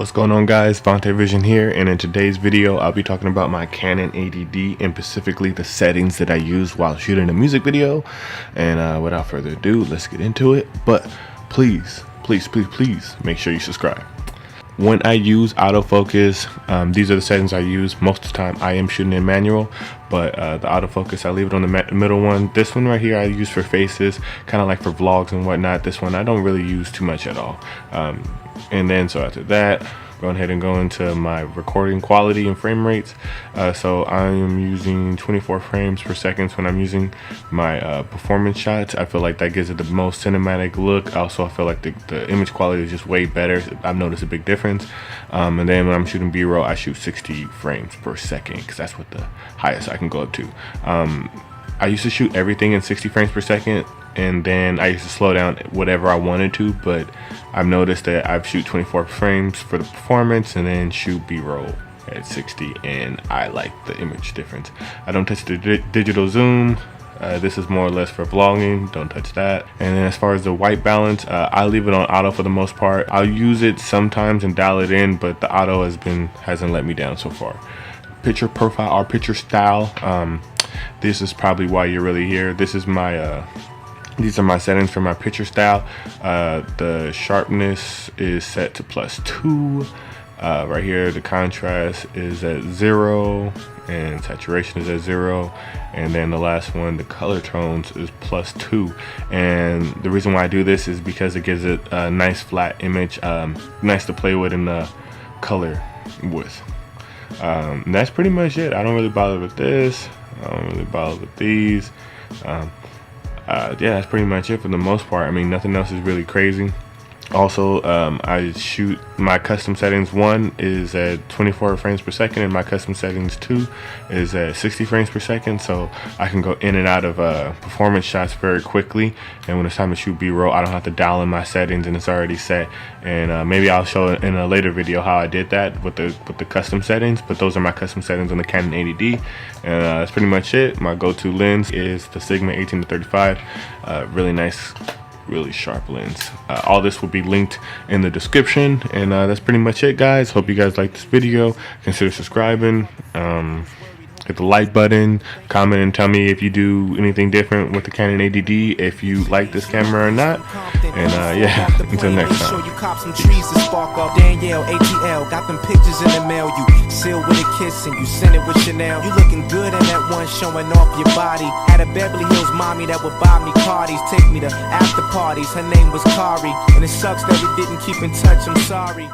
What's going on, guys? Vonte Vision here, and in today's video I'll be talking about my Canon 80D and specifically the settings that I use while shooting a music video. And without further ado, let's get into it. But please make sure you subscribe. When I use autofocus, these are the settings I use. Most of the time I am shooting in manual, but the autofocus, I leave it on the middle one. This one right here I use for faces, kind of like for vlogs and whatnot. This one I don't really use too much at all. And then so after that, go ahead and go into my recording quality and frame rates. So I am using 24 frames per second when I'm using my performance shots. I feel like that gives it the most cinematic look. Also, I feel like the image quality is just way better. I've noticed a big difference. And then when I'm shooting B-roll, I shoot 60 frames per second because that's what the highest I can go up to. I used to shoot everything in 60 frames per second, and then I used to slow down whatever I wanted to, but I've noticed that I've shoot 24 frames for the performance and then shoot B-roll at 60, and I like the image difference. I don't touch the digital zoom. This is more or less for vlogging, don't touch that. And then as far as the white balance, I leave it on auto for the most part. I'll use it sometimes and dial it in, but the auto hasn't let me down so far. Picture profile or picture style, this is probably why you're really here. This is my these are my settings for my picture style. The sharpness is set to +2. Right here, the contrast is at 0, and saturation is at 0. And then the last one, the color tones, is +2. And the reason why I do this is because it gives it a nice flat image, nice to play with in the color width. That's pretty much it. I don't really bother with this. I don't really bother with these. Yeah, that's pretty much it for the most part. I mean, nothing else is really crazy. Also, I shoot my custom settings. 1 is at 24 frames per second, and my custom settings 2 is at 60 frames per second. So I can go in and out of performance shots very quickly. And when it's time to shoot B-roll, I don't have to dial in my settings, and it's already set. And maybe I'll show in a later video how I did that with the custom settings. But those are my custom settings on the Canon 80D, and that's pretty much it. My go-to lens is the Sigma 18-35. Really nice, really sharp lens. All this will be linked in the description, and that's pretty much it, guys. Hope you guys like this video. Consider subscribing, hit the like button, comment and tell me if you do anything different with the Canon 80D, if you like this camera or not. And yeah, until next time. You cop some trees to spark up. Danielle, ATL, got them pictures in the mail. You seal with a kiss and you send it with Chanel. You looking good in that one, showing off your body. Had a Beverly Hills mommy that would buy me cardies, take me to after parties. Her name was Kari, and it sucks that we didn't keep in touch. I'm sorry.